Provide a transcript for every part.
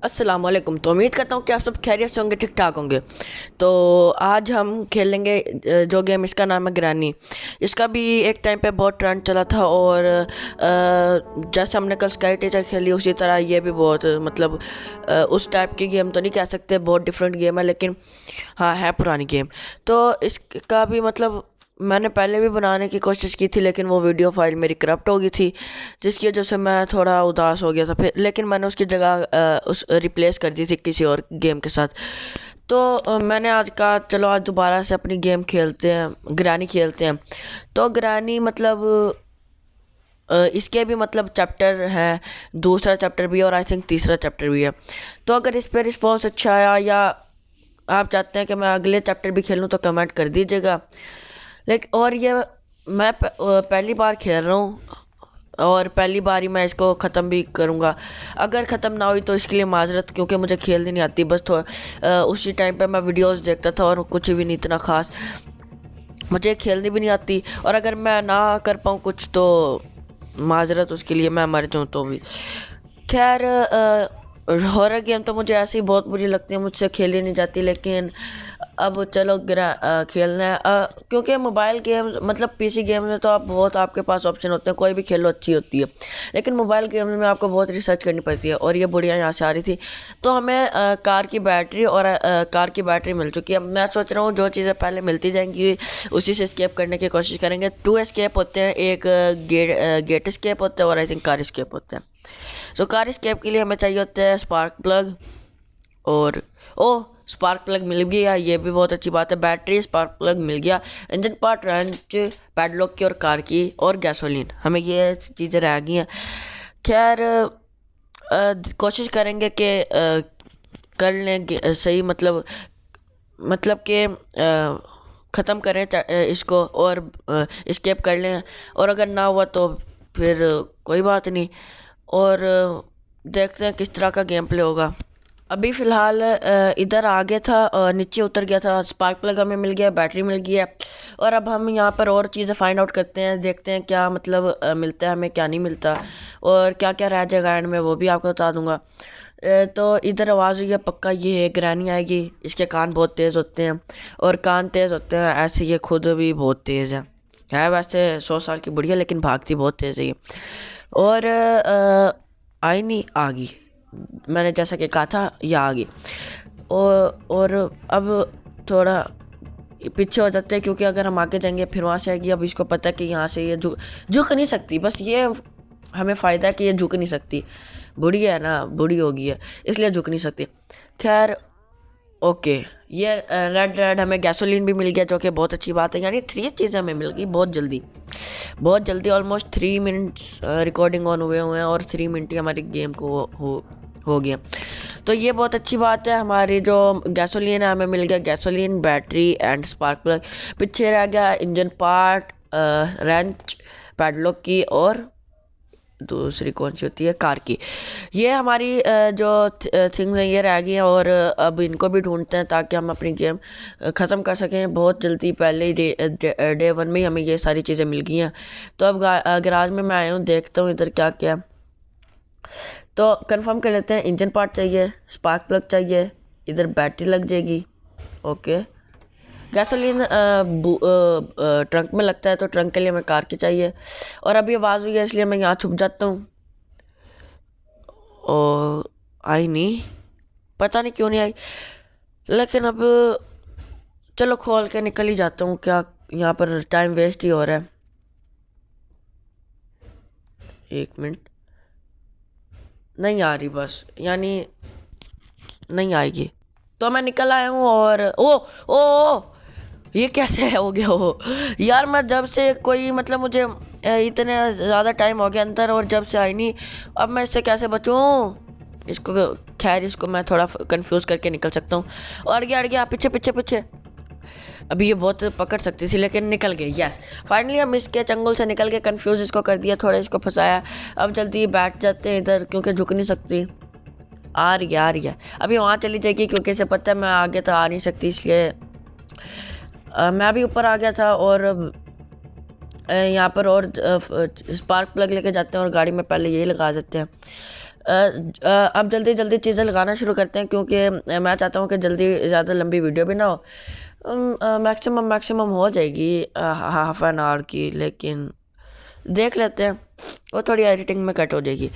अस्सलाम वालेकुम। तो उम्मीद करता हूँ कि आप सब खैरियत से होंगे, ठीक ठाक होंगे। तो आज हम खेलेंगे जो गेम, इसका नाम है ग्रैनी। इसका भी एक टाइम पे बहुत ट्रेंड चला था और जैसे हमने कल स्काई टीचर खेली उसी तरह ये भी बहुत मतलब उस टाइप की गेम तो नहीं कह सकते, बहुत डिफरेंट गेम है, लेकिन हाँ है पुरानी गेम। तो इसका भी मतलब मैंने पहले भी बनाने की कोशिश की थी, लेकिन वो वीडियो फाइल मेरी करप्ट हो गई थी, जिसकी वजह से मैं थोड़ा उदास हो गया था। फिर लेकिन मैंने उसकी जगह उस रिप्लेस कर दी थी किसी और गेम के साथ। तो मैंने आज कहा चलो आज दोबारा से अपनी गेम खेलते हैं, ग्रैनी खेलते हैं। तो ग्रैनी मतलब इसके भी मतलब चैप्टर हैं, दूसरा चैप्टर भी है और आई थिंक तीसरा चैप्टर भी है। तो अगर इस पर रिस्पॉन्स अच्छा आया या आप चाहते हैं कि मैं अगले चैप्टर भी खेलूं तो कमेंट कर दीजिएगा। लेकिन और ये मैं पहली बार खेल रहा हूँ और पहली बार ही मैं इसको ख़त्म भी करूँगा। अगर ख़त्म ना हुई तो इसके लिए माजरत, क्योंकि मुझे खेलनी नहीं आती। बस उसी टाइम पे मैं वीडियोस देखता था और कुछ भी नहीं इतना ख़ास, मुझे खेलनी भी नहीं आती। और अगर मैं ना कर पाऊँ कुछ तो माजरत उसके लिए, मैं मर जाऊँ तो भी। खैर हॉरर गेम तो मुझे ऐसे ही बहुत बुरी लगती है, मुझसे खेली नहीं जाती। लेकिन अब चलो खेलना है, क्योंकि मोबाइल गेम मतलब पीसी गेम में तो आप बहुत आपके पास ऑप्शन होते हैं, कोई भी खेलो अच्छी होती है। लेकिन मोबाइल गेम में आपको बहुत रिसर्च करनी पड़ती है। और ये बुढ़िया यहाँ से आ रही थी, तो हमें कार की बैटरी और कार की बैटरी मिल चुकी है। मैं सोच रहा हूँ जो चीज़ें पहले मिलती जाएंगी उसी से स्केप करने की कोशिश करेंगे। 2 एस्केप होते हैं, एक गेट स्केप होता है और आई थिंक कार स्केप होता है। सो कार स्केप के लिए हमें चाहिए होता है स्पार्क प्लग। और ओ स्पार्क प्लग मिल गया, ये भी बहुत अच्छी बात है। बैटरी, स्पार्क प्लग मिल गया, इंजन पार्ट, रेंच, पैडलॉक की और कार की और गैसोलीन, हमें ये चीज़ें रह गई हैं। खैर कोशिश करेंगे कि कर लें सही मतलब कि ख़त्म करें इसको और स्केप कर लें। और अगर ना हुआ तो फिर कोई बात नहीं। और देखते हैं किस तरह का गेम प्ले होगा। अभी फ़िलहाल इधर आ गया था, नीचे उतर गया था, स्पार्क प्लग हमें मिल गया, बैटरी मिल गई है। और अब हम यहाँ पर और चीज़ें फाइंड आउट करते हैं, देखते हैं क्या मतलब मिलता है हमें, क्या नहीं मिलता और क्या क्या रह जाएगा एंड में, वो भी आपको बता दूंगा। तो इधर आवाज़ हुई है, पक्का ये ग्रैनी आएगी। इसके कान बहुत तेज़ होते हैं और कान तेज़ होते हैं ऐसे ये खुद भी बहुत तेज़ है वैसे 100 साल की बुढ़िया, लेकिन भागती बहुत तेज़ है ये। और आई नहीं, आ गई, मैंने जैसा कि कहा था ये आ गई। और अब थोड़ा पीछे हो जाते हैं, क्योंकि अगर हम आगे जाएंगे फिर वहाँ से आएगी। अब इसको पता है कि यहाँ से ये झुक नहीं सकती, बस ये हमें फ़ायदा है कि ये झुक नहीं सकती, बूढ़ी है ना, बूढ़ी हो गई है इसलिए झुक नहीं सकती। खैर ओके, ये रेड रेड हमें गैसोलीन भी मिल गया, जो कि बहुत अच्छी बात है। यानी 3 चीज़ें हमें मिल गई बहुत जल्दी, बहुत जल्दी। ऑलमोस्ट 3 मिनट्स रिकॉर्डिंग ऑन हुए हैं और 3 मिनट ही हमारी गेम को हो गया। तो ये बहुत अच्छी बात है। हमारी जो गैसोलीन है हमें मिल गया, gasoline, battery and spark plug. पीछे रह गया इंजन पार्ट, रेंच, पैडलॉक की और दूसरी कौन सी होती है, कार की। ये हमारी जो थिंग्स हैं ये रह गई हैं और अब इनको भी ढूंढते हैं ताकि हम अपनी गेम ख़त्म कर सकें बहुत जल्दी। पहले ही डे 1 में ही हमें ये सारी चीज़ें मिल गई हैं। तो अब गराज में मैं आया हूँ, देखता हूँ इधर क्या क्या। तो कंफर्म कर लेते हैं, इंजन पार्ट चाहिए, स्पार्क प्लग चाहिए, इधर बैटरी लग जाएगी, ओके। गैसोलीन ट्रंक में लगता है, तो ट्रंक के लिए हमें कार की चाहिए। और अभी आवाज़ हुई है इसलिए मैं यहाँ छुप जाता हूँ। और आई नहीं, पता नहीं क्यों नहीं आई, लेकिन अब चलो खोल के निकल ही जाता हूँ, क्या यहाँ पर टाइम वेस्ट ही हो रहा है। 1 मिनट, नहीं आ रही बस, यानी नहीं आएगी। तो मैं निकल आया हूँ और ओ ये कैसे हो गया हो यार। मैं जब से कोई मतलब मुझे इतने ज़्यादा टाइम हो गया अंदर और जब से आई नहीं, अब मैं इससे कैसे बचूँ इसको। खैर इसको मैं थोड़ा कंफ्यूज करके निकल सकता हूँ। और अड़ गया पीछे पीछे पीछे। अभी ये बहुत पकड़ सकती थी लेकिन निकल गई, यस फाइनली हम इसके चंगुल से निकल के, कंफ्यूज इसको कर दिया, थोड़ा इसको फंसाया। अब जल्दी बैठ जाते हैं इधर, क्योंकि झुक नहीं सकती। आ रही है, अभी वहाँ चली जाएगी क्योंकि इसे पता है मैं आगे तो आ नहीं सकती, इसलिए मैं अभी ऊपर आ गया था। और यहाँ पर और स्पार्क प्लग लेके जाते हैं और गाड़ी में पहले यही लगा देते हैं। अब जल्दी जल्दी चीज़ें लगाना शुरू करते हैं, क्योंकि मैं चाहता हूँ कि जल्दी ज़्यादा लंबी वीडियो भी ना हो। मैक्सिमम हो जाएगी हाफ एन आवर की, लेकिन देख लेते हैं, वो थोड़ी एडिटिंग में कट हो जाएगी।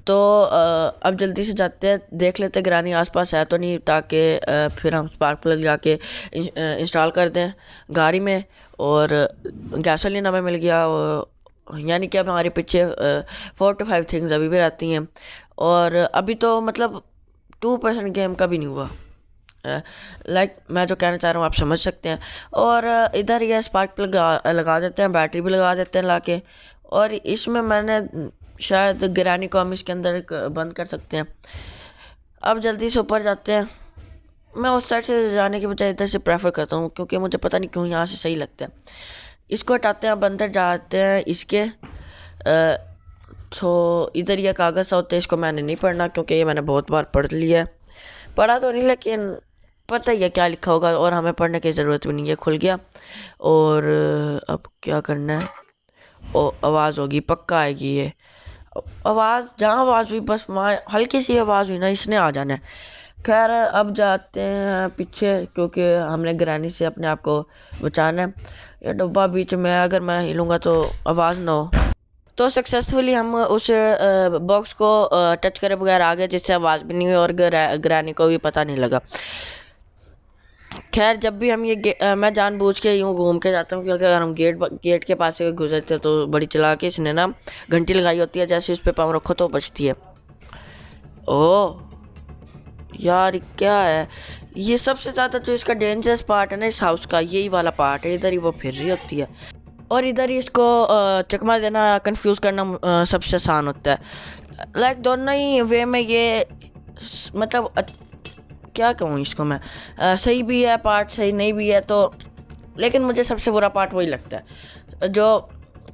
तो अब जल्दी से जाते हैं, देख लेते हैं ग्रानी आसपास है तो नहीं, ताकि फिर हम स्पार्क प्लग जाके इंस्टॉल कर दें गाड़ी में। और गैसोलीन हमें मिल गया, यानी कि अब हमारे पीछे 4 to 5 थिंग्स अभी भी रहती हैं। और अभी तो मतलब 2% गेम का भी नहीं हुआ। लाइक मैं जो कहना चाह रहा हूँ आप समझ सकते हैं। और इधर ये स्पार्क प्लग लगा देते हैं, बैटरी भी लगा देते हैं लाके। और इसमें मैंने शायद ग्रैनी को हम इसके अंदर बंद कर सकते हैं। अब जल्दी से ऊपर जाते हैं। मैं उस साइड से जाने के बजाय इधर से प्रेफर करता हूँ, क्योंकि मुझे पता नहीं क्यों यहाँ से सही लगता है। इसको हटाते हैं, अब अंदर जाते हैं इसके। तो इधर ये कागज़ होते हैं, इसको मैंने नहीं पढ़ना क्योंकि ये मैंने बहुत बार पढ़ लिया है। पढ़ा तो नहीं, लेकिन पता ही है क्या लिखा होगा, और हमें पढ़ने की ज़रूरत भी नहीं है। खुल गया। और अब क्या करना है? ओ, आवाज़ होगी, पक्का आएगी ये आवाज़। जहाँ आवाज़ हुई बस वहाँ हल्की सी आवाज़ हुई ना, इसने आ जाना है। खैर अब जाते हैं पीछे, क्योंकि हमने ग्रैनी से अपने आप को बचाना है। ये डब्बा बीच में है, अगर मैं हिलूँगा तो आवाज़ ना हो। तो सक्सेसफुली हम उस बॉक्स को टच करे बगैर आ गए, जिससे आवाज़ भी नहीं हुई और ग्रैनी को भी पता नहीं लगा। खैर जब भी हम मैं जानबूझ के यूँ घूम के जाता हूँ, क्योंकि अगर हम गेट के पास से गुजरते हैं तो बड़ी चालाकी इसने ना घंटी लगाई होती है, जैसे उस पर पाँव रखो तो बजती है। ओह यार क्या है ये? सबसे ज़्यादा जो इसका डेंजरस पार्ट है ना इस हाउस का, यही वाला पार्ट है। इधर ही वो फिर रही होती है, और इधर ही इसको चकमा देना, कंफ्यूज करना सबसे आसान होता है। लाइक दोनों ही वे में ये मतलब क्या कहूँ इसको मैं, सही भी है पार्ट, सही नहीं भी है तो। लेकिन मुझे सबसे बुरा पार्ट वही लगता है जो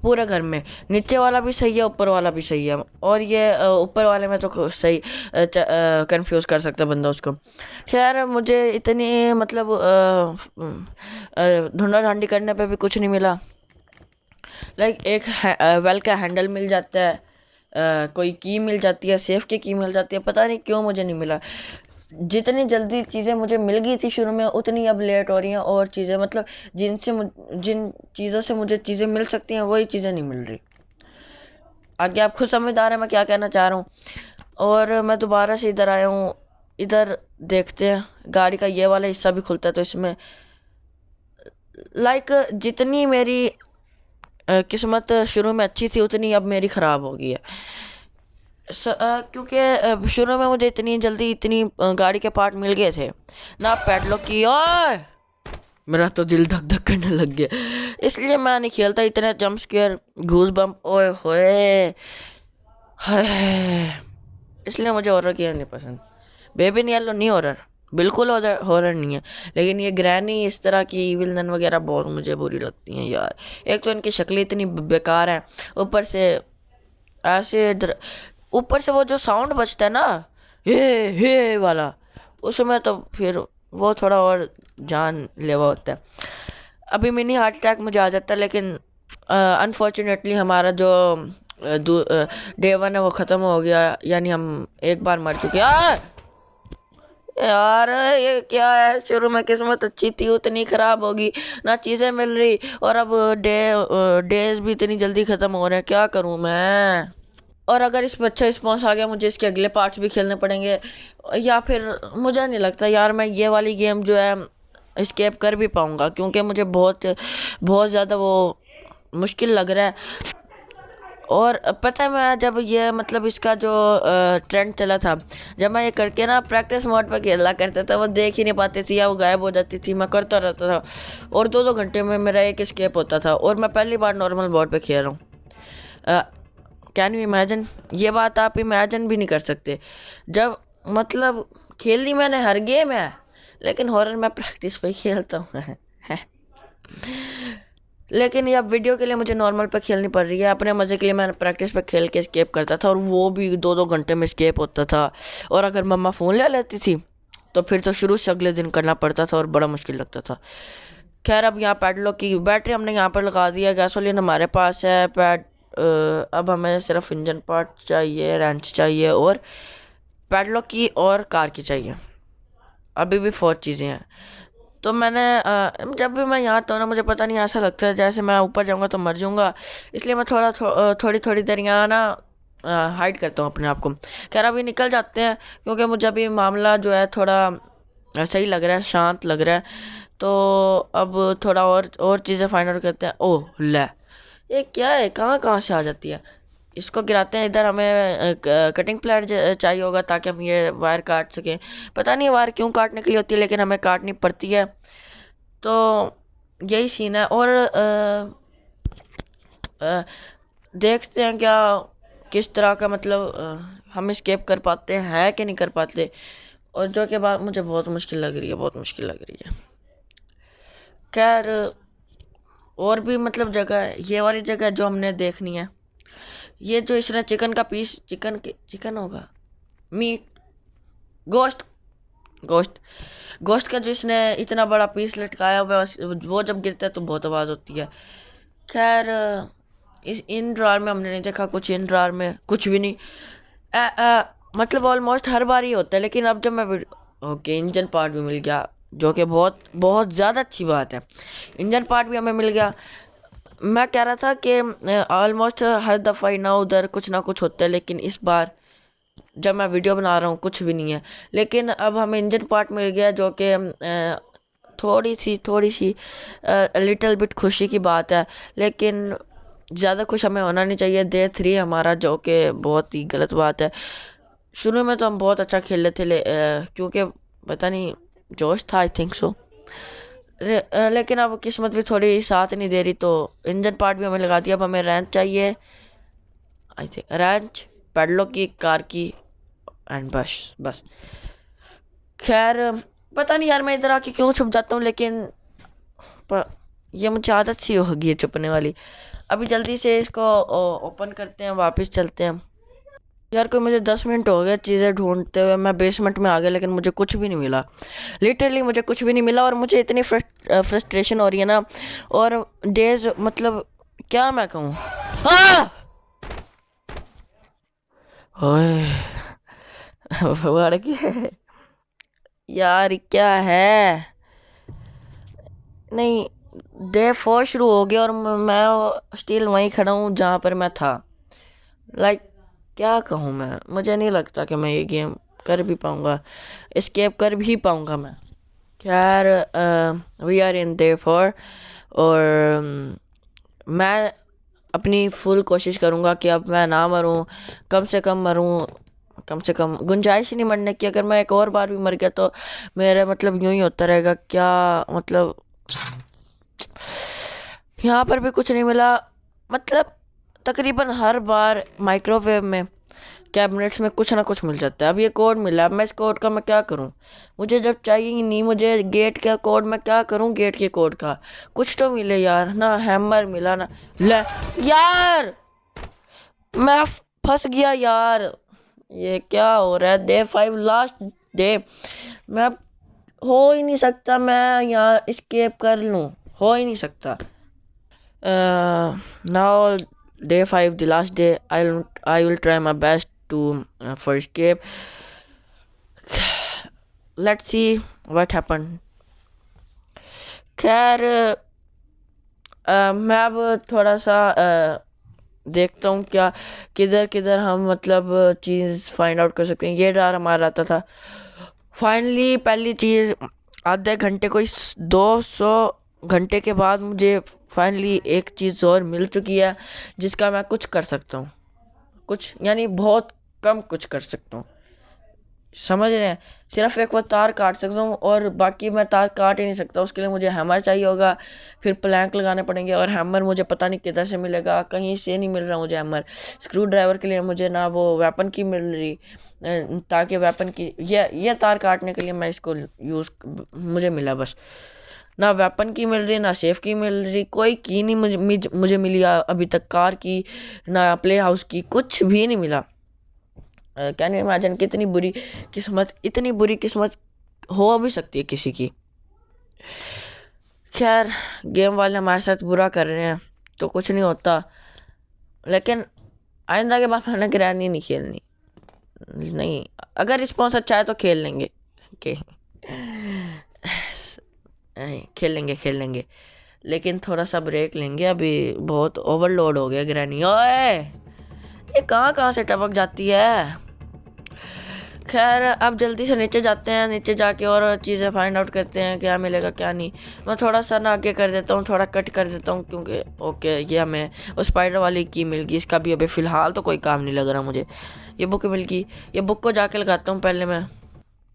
पूरे घर में, नीचे वाला भी सही है ऊपर वाला भी सही है, और ये ऊपर वाले में तो सही कंफ्यूज कर सकता है बंदा उसको। खैर मुझे इतनी मतलब ढूंढा ढांडी करने पे भी कुछ नहीं मिला। लाइक एक वेल का हैंडल मिल जाता है, कोई की मिल जाती है, सेफ की मिल जाती है, पता नहीं क्यों मुझे नहीं मिला। जितनी जल्दी चीज़ें मुझे मिल गई थी शुरू में, उतनी अब लेट हो रही हैं, और चीज़ें मतलब जिन चीज़ों से मुझे चीज़ें मिल सकती हैं वही चीज़ें नहीं मिल रही। आगे आप खुद समझदार हैं मैं क्या कहना चाह रहा हूँ। और मैं दोबारा से इधर आया हूँ। इधर देखते हैं, गाड़ी का ये वाला हिस्सा भी खुलता है, तो इसमें लाइक जितनी मेरी किस्मत शुरू में अच्छी थी, उतनी अब मेरी ख़राब हो गई है। क्योंकि शुरू में मुझे इतनी जल्दी इतनी गाड़ी के पार्ट मिल गए थे ना, पैडलॉक की। ओए मेरा तो दिल धक धक करने लग गया, इसलिए मैं नहीं खेलता इतने जंप स्केयर, घूस बम्प, ओए होए हाय। इसलिए मुझे हॉरर गेम नहीं पसंद। बेबी इन येलो नहीं हॉरर, बिल्कुल हॉरर नहीं है, लेकिन ये ग्रैनी इस तरह की विलन वगैरह बहुत मुझे बुरी लगती हैं यार। एक तो इनकी शक्लें इतनी बेकार है, ऊपर से ऐसे ऊपर से वो जो साउंड बजता है ना, हे वाला, उसमें तो फिर वो थोड़ा और जान लेवा होता है। अभी मिनी हार्ट अटैक मुझे आ जाता है, लेकिन अनफॉर्चुनेटली हमारा जो डे 1 है वो ख़त्म हो गया, यानी हम एक बार मर चुके हैं। यार ये क्या है? शुरू में किस्मत अच्छी थी, उतनी ख़राब होगी ना, चीज़ें मिल रही, और अब डेज भी इतनी जल्दी ख़त्म हो रहे हैं, क्या करूँ मैं? और अगर इस पर अच्छा रिस्पॉन्स आ गया, मुझे इसके अगले पार्ट्स भी खेलने पड़ेंगे, या फिर मुझे नहीं लगता यार मैं ये वाली गेम जो है एस्केप कर भी पाऊँगा, क्योंकि मुझे बहुत बहुत ज़्यादा वो मुश्किल लग रहा है। और पता है मैं जब ये मतलब इसका जो ट्रेंड चला था, जब मैं ये करके ना प्रैक्टिस मोड पर खेला करता था, वो देख ही नहीं पाती थी या वो गायब हो जाती थी, मैं करता रहता था, और 2-2 घंटे में मेरा एक एस्केप होता था, और मैं पहली बार नॉर्मल मोड पे खेल रहा हूँ। Can you imagine? ये बात आप इमेजिन भी नहीं कर सकते। जब मतलब खेल ली मैंने हर गेम है, लेकिन हॉरर मैं प्रैक्टिस पे ही खेलता हूँ। लेकिन ये अब वीडियो के लिए मुझे नॉर्मल पे खेलनी पड़ रही है, अपने मज़े के लिए मैं प्रैक्टिस पे खेल के स्केप करता था, और वो भी 2-2 घंटे में स्केप होता था। और अगर मम्मा फ़ोन ले लेती थी तो फिर तो शुरू से अगले दिन करना पड़ता था, और बड़ा मुश्किल लगता था। खैर अब यहाँ पैडलॉक की बैटरी हमने यहाँ पर लगा दी है, गैसोलीन हमारे पास है, अब हमें सिर्फ इंजन पार्ट चाहिए, रेंच चाहिए और पैडलॉक की और कार की चाहिए। अभी भी 4 चीज़ें हैं। तो मैंने जब भी मैं यहाँ आता हूँ ना, मुझे पता नहीं ऐसा लगता है जैसे मैं ऊपर जाऊँगा तो मर जाऊँगा। इसलिए मैं थोड़ी थोड़ी देर यहाँ ना हाइड करता हूँ अपने आप को। खैर अभी निकल जाते हैं, क्योंकि मुझे अभी मामला जो है थोड़ा सही लग रहा है, शांत लग रहा है। तो अब थोड़ा और चीज़ें फाइंड आउट करते हैं। ओह ले, ये क्या है, कहाँ कहाँ से आ जाती है। इसको गिराते हैं। इधर हमें कटिंग प्लेट चाहिए होगा ताकि हम ये वायर काट सकें। पता नहीं वायर क्यों काटने के लिए होती है, लेकिन हमें काटनी पड़ती है। तो यही सीन है। और अ, देखते हैं क्या किस तरह का मतलब हम स्केप कर पाते हैं कि नहीं कर पाते। और जो कि बात मुझे बहुत मुश्किल लग रही है, बहुत मुश्किल लग रही है। खैर और भी मतलब जगह है, ये वाली जगह जो हमने देखनी है। ये जो इसने चिकन का पीस, चिकन होगा, मीट, गोश्त, गोश्त गोश्त का जो इसने इतना बड़ा पीस लटकाया हुआ है, वो जब गिरता है तो बहुत आवाज़ होती है। खैर इस इन ड्रार में हमने नहीं देखा कुछ, इन ड्रार में कुछ भी नहीं। मतलब ऑलमोस्ट हर बार ही होता है, लेकिन अब जब मैं ओके इंजन पार्ट भी मिल गया, जो कि बहुत बहुत ज़्यादा अच्छी बात है। इंजन पार्ट भी हमें मिल गया। मैं कह रहा था कि ऑलमोस्ट हर दफ़ा ही ना उधर कुछ ना कुछ होता है, लेकिन इस बार जब मैं वीडियो बना रहा हूँ कुछ भी नहीं है। लेकिन अब हमें इंजन पार्ट मिल गया, जो कि थोड़ी सी लिटिल बिट खुशी की बात है। लेकिन ज़्यादा खुश हमें होना नहीं चाहिए। डे 3 हमारा, जो कि बहुत ही गलत बात है। शुरू में तो हम बहुत अच्छा खेल रहे थे, क्योंकि पता नहीं जोश था, आई थिंक सो। लेकिन अब किस्मत भी थोड़ी साथ नहीं दे रही, तो इंजन पार्ट भी हमें लगा दिया। अब हमें रेंच चाहिए, आई थिंक रेंच, पैडलॉक की, कार की, एंड बस बस। खैर पता नहीं यार मैं इधर आके क्यों छुप जाता हूँ, लेकिन ये मुझे आदत सी होगी है छुपने वाली। अभी जल्दी से इसको ओपन करते हैं, वापस चलते हैं। यार कोई मुझे 10 मिनट हो गए चीज़ें ढूंढते हुए, मैं बेसमेंट में आ गया लेकिन मुझे कुछ भी नहीं मिला। लिटरली मुझे कुछ भी नहीं मिला, और मुझे इतनी फ्रस्ट्रेशन हो रही है ना। और डेज मतलब क्या मैं कहूँ। हाँ ओए बढ़ गया यार, क्या है। नहीं, डे 4 शुरू हो गया और मैं स्टिल वहीं खड़ा हूँ जहाँ पर मैं था। लाइक क्या कहूँ मैं, मुझे नहीं लगता कि मैं ये गेम कर भी पाऊँगा, एस्केप कर भी पाऊँगा मैं। खैर वी आर इन डे 4, और मैं अपनी फुल कोशिश करूँगा कि अब मैं ना मरूँ, कम से कम मरूँ, कम से कम गुंजाइश ही नहीं मरने की। अगर मैं एक और बार भी मर गया तो मेरा मतलब यूं ही होता रहेगा। क्या मतलब यहाँ पर भी कुछ नहीं मिला। मतलब तकरीबन हर बार माइक्रोवेव में, कैबिनेट्स में कुछ ना कुछ मिल जाता है। अब ये कोड मिला, अब मैं इस कोड का मैं क्या करूँ। मुझे जब चाहिए ही नहीं, मुझे गेट का कोड, मैं क्या करूँ गेट के कोड का। कुछ तो मिले यार, ना हैमर मिला ना। ले यार, मैं फंस गया यार। ये क्या हो रहा है। डे 5 लास्ट डे, मैं हो ही नहीं सकता मैं यहाँ escape कर लूँ, हो ही नहीं सकता। Now day 5, the last day, I will try my best to for escape. Let's see what happened. खैर मैं अब थोड़ा सा देखता हूँ क्या किधर किधर हम मतलब चीज़ फाइंड आउट कर सकते हैं। ये डर हमारा आता था। फाइनली पहली चीज़, आधे घंटे कोई 200 घंटे के बाद मुझे फाइनली एक चीज़ और मिल चुकी है, जिसका मैं कुछ कर सकता हूँ। कुछ यानी बहुत कम कुछ कर सकता हूँ, समझ रहे हैं। सिर्फ एक वो तार काट सकता हूँ, और बाकी मैं तार काट ही नहीं सकता। उसके लिए मुझे हैमर चाहिए होगा, फिर प्लैंक लगाने पड़ेंगे, और हैमर मुझे पता नहीं किधर से मिलेगा, कहीं से नहीं मिल रहा मुझे हैमर। स्क्रू ड्राइवर के लिए मुझे ना वो वेपन की मिल रही, ताकि वेपन की ये तार काटने के लिए मैं इसको यूज़ मुझे मिला बस। ना वेपन की मिल रही, ना सेफ की मिल रही, कोई की नहीं मुझे मिली अभी तक। कार की, ना प्ले हाउस की, कुछ भी नहीं मिला। कैन यू इमेजिन कितनी बुरी किस्मत, इतनी बुरी किस्मत हो भी सकती है किसी की। खैर गेम वाले हमारे साथ बुरा कर रहे हैं तो कुछ नहीं होता। लेकिन आइंदा के बाद मैंने ग्रैनी नहीं खेलनी। नहीं, अगर रिस्पॉन्स अच्छा है तो खेल लेंगे। खेल लेंगे खेल लेंगे, लेकिन थोड़ा सा ब्रेक लेंगे। अभी बहुत ओवरलोड हो गया ग्रैनी। ओए, ये कहाँ कहाँ से टपक जाती है। खैर, अब जल्दी से नीचे जाते हैं, नीचे जाके और चीज़ें फाइंड आउट करते हैं क्या मिलेगा क्या नहीं। मैं थोड़ा सा ना आगे कर देता हूँ, थोड़ा कट कर देता हूँ, क्योंकि ओके ये हमें उस स्पाइडर वाली की मिल गई। इसका भी अभी फ़िलहाल तो कोई काम नहीं लग रहा मुझे। ये बुक मिल गई, ये बुक को जाके लगाता हूँ पहले मैं।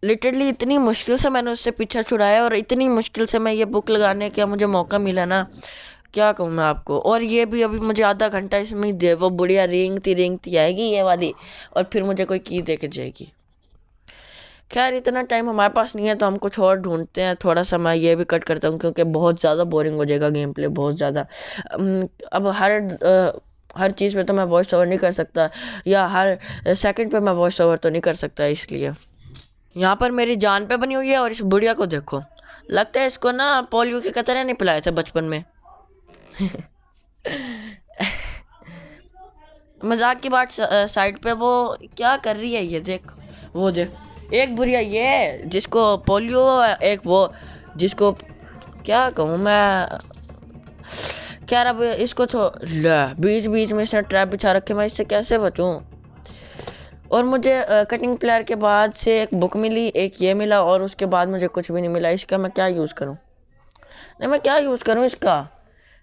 लिटरली इतनी मुश्किल से मैंने उससे पीछा छुड़ाया और इतनी मुश्किल से मैं ये बुक लगाने का मुझे मौका मिला ना, क्या कहूँ मैं आपको। और ये भी अभी मुझे आधा घंटा इसमें ही दे, वो बुढ़िया रेंगती आएगी ये वाली, और फिर मुझे कोई की दे के जाएगी। खैर, इतना टाइम हमारे पास नहीं है तो हम कुछ और ढूंढते हैं। थोड़ा सा मैं ये भी कट करता हूँ क्योंकि बहुत ज़्यादा बोरिंग हो जाएगा गेम प्ले, बहुत ज़्यादा। अब हर चीज़ पे तो मैं वॉइस ओवर नहीं कर सकता, या हर सेकंड पे मैं वॉइस ओवर तो नहीं कर सकता। इसलिए यहाँ पर मेरी जान पे बनी हुई है, और इस बुढ़िया को देखो, लगता है इसको ना पोलियो के कतरे नहीं पिलाए थे बचपन में। मजाक की बात साइड पे, वो क्या कर रही है ये देख, वो देख। एक बुढ़िया ये जिसको पोलियो, एक वो जिसको क्या कहूँ मैं। खैर, अब इसको तो बीच बीच में इसने ट्रैप बिछा रखे, मैं इससे कैसे बचूं। और मुझे कटिंग प्लेयर के बाद से एक बुक मिली, एक ये मिला, और उसके बाद मुझे कुछ भी नहीं मिला। इसका मैं क्या यूज़ करूं, नहीं मैं क्या यूज़ करूं इसका।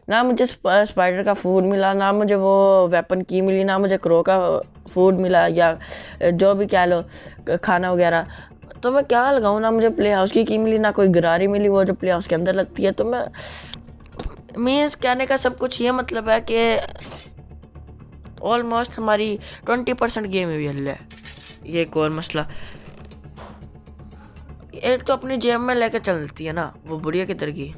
ना मुझे स्पाइडर का फूड मिला, ना मुझे वो वेपन की मिली, ना मुझे क्रो का फूड मिला, या जो भी कह लो खाना वगैरह। तो मैं क्या लगाऊं, ना मुझे प्ले हाउस की मिली, ना कोई गरारी मिली वो जो प्ले हाउस के अंदर लगती है। तो मैं मीन्स कहने का सब कुछ ये मतलब है कि ऑलमोस्ट हमारी 20% गेम हुई है। ये एक और मसला, एक तो अपनी जेब में लेकर चलती है ना, वो बुढ़िया किधर गई।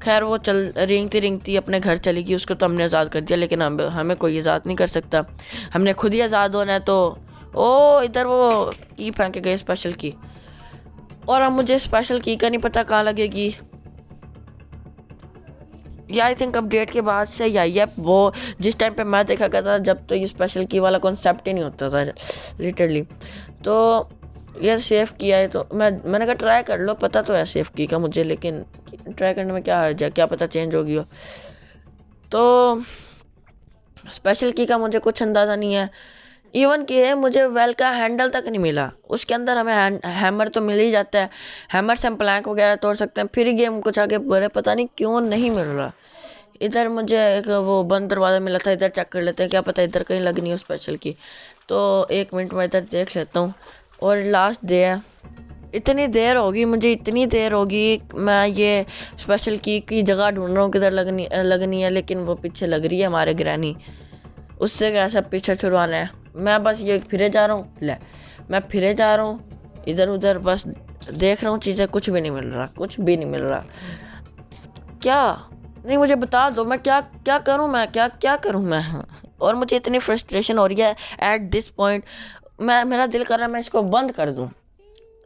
खैर, वो रेंगती अपने घर चली गई, उसको तो हमने आज़ाद कर दिया, लेकिन हमें कोई आज़ाद नहीं कर सकता। हमने खुद ही आज़ाद होना है। तो ओ, इधर वो की फेंक के गए, स्पेशल की। और अब मुझे स्पेशल की का नहीं पता कहाँ लगेगी। या आई थिंक अपडेट के बाद से, या ये वो जिस टाइम पे मैं देखा करता था जब तो ये स्पेशल की वाला कॉन्सेप्ट ही नहीं होता था लिटरली। तो ये सेफ किया है, तो मैंने कहा ट्राई कर लो, पता तो है सेफ की का मुझे, लेकिन ट्राई करने में क्या हर्ज है, क्या पता चेंज होगी हो। तो स्पेशल की का मुझे कुछ अंदाज़ा नहीं है। इवन कि मुझे वेल का हैंडल तक नहीं मिला, उसके अंदर हमें हैमर तो मिल ही जाता है, हैमर से हम प्लैंक वगैरह तोड़ सकते हैं। फिर गेम कुछ आगे बढ़े, पता नहीं क्यों नहीं मिल रहा। इधर मुझे एक वो बंद दरवाज़ा मिला था, इधर चेक कर लेते हैं, क्या पता इधर कहीं लगनी हो स्पेशल की। तो एक मिनट में इधर देख लेता हूँ। और लास्ट डे है, इतनी देर होगी मुझे, इतनी देर होगी, मैं ये स्पेशल की जगह ढूंढ रहा हूँ किधर लगनी है, लेकिन वो पीछे लग रही है हमारे ग्रैनी। उससे कैसा पीछे छुड़वाना है। मैं बस ये फिरे जा रहा हूँ, मैं फिरे जा रहा हूँ इधर उधर, बस देख रहा हूँ चीज़ें, कुछ भी नहीं मिल रहा, कुछ भी नहीं मिल रहा। क्या नहीं, मुझे बता दो, मैं क्या क्या करूं, मैं क्या क्या करूं मैं। और मुझे इतनी फ्रस्ट्रेशन हो रही है एट दिस पॉइंट, मेरा दिल कर रहा है मैं इसको बंद कर दूं,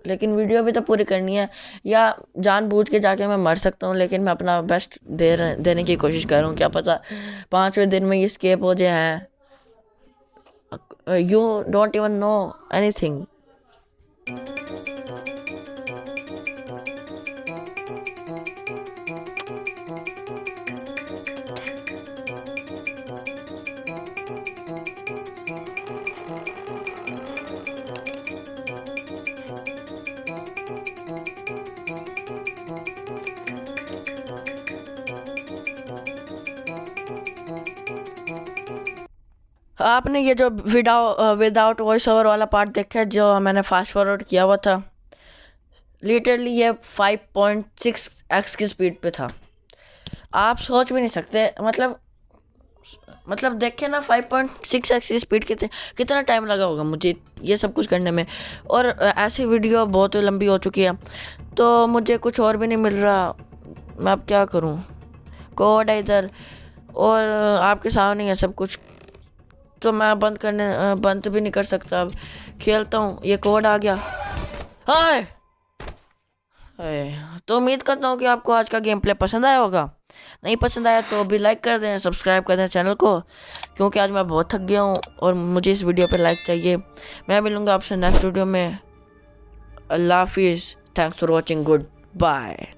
लेकिन वीडियो भी तो पूरी करनी है। या जानबूझ के जाके मैं मर सकता हूँ, लेकिन मैं अपना बेस्ट देने की कोशिश कर रहा हूँ। क्या पता 5वें दिन में ये स्केप हो जाए। You don't even know anything. आपने ये जो विदाउट वॉइस ओवर वाला पार्ट देखा है जो मैंने फास्ट फॉरवर्ड किया हुआ था, लिटरली ये 5.6x की स्पीड पे था। आप सोच भी नहीं सकते, मतलब देखे ना 5.6x की स्पीड कितना टाइम लगा होगा मुझे ये सब कुछ करने में। और ऐसी वीडियो बहुत लंबी हो चुकी है, तो मुझे कुछ और भी नहीं मिल रहा। मैं अब क्या करूं, कोड है इधर और आपके सामने है सब कुछ, तो मैं बंद भी नहीं कर सकता। अब खेलता हूँ, ये कोड आ गया। हाय, तो उम्मीद करता हूँ कि आपको आज का गेम प्ले पसंद आया होगा। नहीं पसंद आया तो भी लाइक कर दें, सब्सक्राइब कर दें चैनल को। क्योंकि आज मैं बहुत थक गया हूँ और मुझे इस वीडियो पे लाइक चाहिए। मैं मिलूँगा आपसे नेक्स्ट वीडियो में। अल्लाह हाफिज़। Thanks for watching. Good bye.